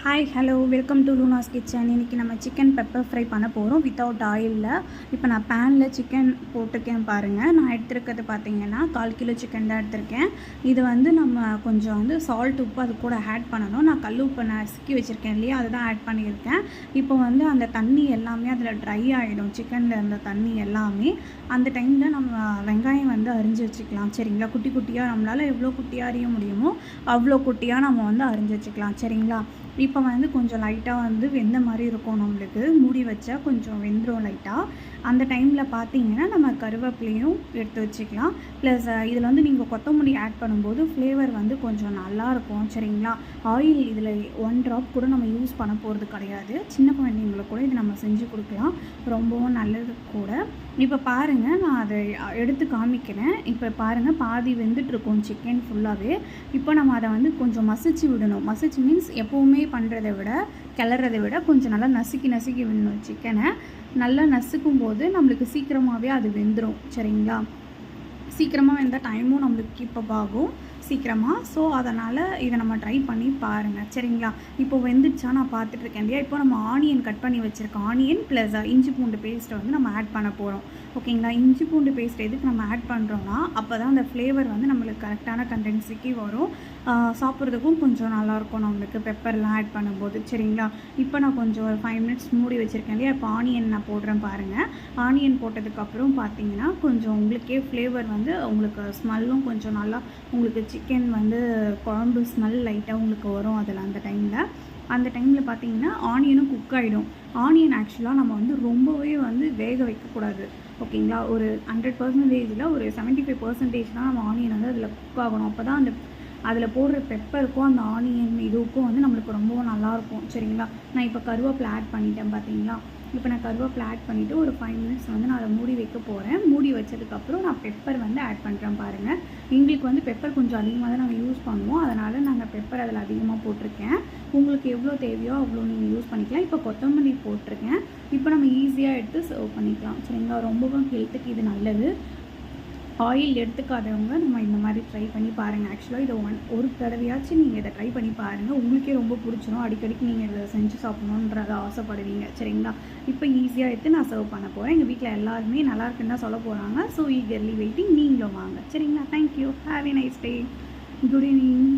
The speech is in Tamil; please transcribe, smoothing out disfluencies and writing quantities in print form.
Hi hello welcome to Luna's kitchen. இன்றைக்கி நம்ம சிக்கன் பெப்பர் ஃப்ரை பண்ண போகிறோம் வித்தவுட் ஆயிலில். இப்போ நான் பேனில் சிக்கன் போட்டிருக்கேன் பாருங்கள். நான் எடுத்துருக்கிறது பார்த்திங்கன்னா 1/4 கிலோ சிக்கன் தான் எடுத்திருக்கேன். இது வந்து நம்ம கொஞ்சம் சால்ட் உப்பு அது கூட ஆட் பண்ணணும். நான் கல் உப்பு நசுக்கி வச்சுருக்கேன் இல்லையா, அதை தான் ஆட் பண்ணியிருக்கேன். இப்போ அந்த தண்ணி எல்லாமே அதில் ட்ரை ஆகிடும், சிக்கனில் இருந்த தண்ணி எல்லாமே. அந்த டைமில் நம்ம வெங்காயம் அரிஞ்சு வச்சுக்கலாம். சரிங்களா, குட்டி குட்டியாக நம்மளால் எவ்வளோ குட்டியாக அறிய முடியுமோ அவ்வளோ குட்டியாக நம்ம அரிஞ்சு வச்சுக்கலாம். சரிங்களா, இப்போ கொஞ்சம் லைட்டாக வெந்த மாதிரி இருக்கும். நம்மளுக்கு மூடி வச்சா கொஞ்சம் வெந்துடும் லைட்டாக. அந்த டைமில் பார்த்தீங்கன்னா நம்ம கருவேப்பிலையும் எடுத்து வச்சுக்கலாம். ப்ளஸ் இதில் நீங்கள் கொத்தமல்லி ஆட் பண்ணும்போது ஃப்ளேவர் கொஞ்சம் நல்லாயிருக்கும். சரிங்களா, ஆயில் இதில் 1 ட்ராப் கூட நம்ம யூஸ் பண்ண போகிறது கிடையாது. சின்ன குழந்தைங்களுக்கு கூட இது நம்ம செஞ்சு கொடுக்கலாம், ரொம்பவும் நல்லது கூட. இப்போ பாருங்கள், நான் அதை எடுத்து காமிக்கிறேன். இப்போ பாருங்கள், பாதி வெந்துட்டுருக்கோம் சிக்கன் ஃபுல்லாகவே. இப்போ நம்ம அதை கொஞ்சம் மசிச்சு விடணும். மசிச்சு மீன்ஸ் எப்போவுமே பண்ணுறதை விட கிளறதை விட கொஞ்சம் நல்லா நசுக்கி விடணும். சிக்கனை நல்லா நசுக்கும் போது நம்மளுக்கு சீக்கிரமாகவே அது வெந்துடும். சரிங்களா, சீக்கிரமாக வெந்தால் டைமும் நம்மளுக்கு கீப்பப் ஆகும் சீக்கிரமாக. ஸோ அதனால் இதை நம்ம ட்ரை பண்ணி பாருங்கள். சரிங்களா, இப்போ வெந்துடுச்சா நான் பார்த்துட்ருக்கேன் இல்லையா. இப்போ நம்ம ஆனியன் கட் பண்ணி வச்சுருக்கோம். ஆனியன் ப்ளஸ் இஞ்சி பூண்டு பேஸ்ட்டை நம்ம ஆட் பண்ண போகிறோம். ஓகேங்களா, இஞ்சி பூண்டு பேஸ்ட் எதுக்கு நம்ம ஆட் பண்ணுறோன்னா அப்போ தான் அந்த ஃப்ளேவர் நம்மளுக்கு கரெக்டான கண்டென்சிக்கு வரும். சாப்பிட்றதுக்கும் கொஞ்சம் நல்லாயிருக்கும் நம்மளுக்கு பெப்பர்லாம் ஆட் பண்ணும்போது. சரிங்களா, இப்போ நான் கொஞ்சம் ஒரு 5 மினிட்ஸ் மூடி வச்சுருக்கேன் இல்லையா. இப்போ ஆனியன் நான் போடுறேன் பாருங்கள். ஆனியன் போட்டதுக்கப்புறம் பார்த்தீங்கன்னா கொஞ்சம் உங்களுக்கே ஃப்ளேவர் உங்களுக்கு ஸ்மெல்லும் கொஞ்சம் நல்லா உங்களுக்கு சிக்கன் குழம்பு ஸ்மெல் லைட்டாக உங்களுக்கு வரும் அதில். அந்த டைமில் பார்த்தீங்கன்னா ஆனியனும் குக் ஆகிடும். ஆனியன் ஆக்சுவலாக நம்ம ரொம்பவே வேக வைக்கக்கூடாது. ஓகேங்களா, ஒரு 100%, ஒரு 75% தான் நம்ம ஆனியன் அதில் குக் ஆகணும். அப்போ தான் அதில் போடுற பெப்பருக்கும் அந்த ஆனியன் இதுக்கும் நம்மளுக்கு ரொம்பவும் நல்லாயிருக்கும். சரிங்களா, நான் இப்போ கருவேப்பிலை ஆட் பண்ணிட்டேன் பார்த்தீங்களா. இப்போ நான் கருவேப்பிலை ஆட் பண்ணிவிட்டு ஒரு 5 மினிட்ஸ் நான் அதை மூடி வைக்க போகிறேன். மூடி வச்சதுக்கப்புறம் நான் பெப்பர் ஆட் பண்ணுறேன் பாருங்கள். எங்களுக்கு பெப்பர் கொஞ்சம் அதிகமாக தான் நாங்கள் யூஸ் பண்ணுவோம், அதனால் நாங்கள் பெப்பர் அதில் அதிகமாக போட்டிருக்கேன். உங்களுக்கு எவ்வளோ தேவையோ அவ்வளோ நீங்கள் யூஸ் பண்ணிக்கலாம். இப்போ கொத்தமல்லி போட்டிருக்கேன். இப்போ நம்ம ஈஸியாக எடுத்து சர்வ் பண்ணிக்கலாம். சரிங்களா, ரொம்பவும் ஹெல்த்துக்கு இது நல்லது. ஆயில் எடுத்துக்காதவங்க நம்ம இந்த மாதிரி ட்ரை பண்ணி பாருங்கள். ஆக்சுவலாக இதை ஒரு தடவையாச்சும் நீங்கள் இதை ட்ரை பண்ணி பாருங்கள், உங்களுக்கே ரொம்ப பிடிச்சிரும். அடிக்கடிக்கு நீங்கள் இதை செஞ்சு சாப்பிட்ணுன்றதை ஆசைப்படுவீங்க. சரிங்களா, இப்போ ஈஸியாக எடுத்து நான் சர்வ் பண்ண போகிறேன். எங்கள் வீட்டில் எல்லாருமே நல்லா இருக்குன்னு தான் சொல்ல போகிறாங்க. ஸோ ஈகர்லி வெயிட்டிங், நீங்களும் வாங்க. சரிங்களா, thank you, have a nice day, good evening.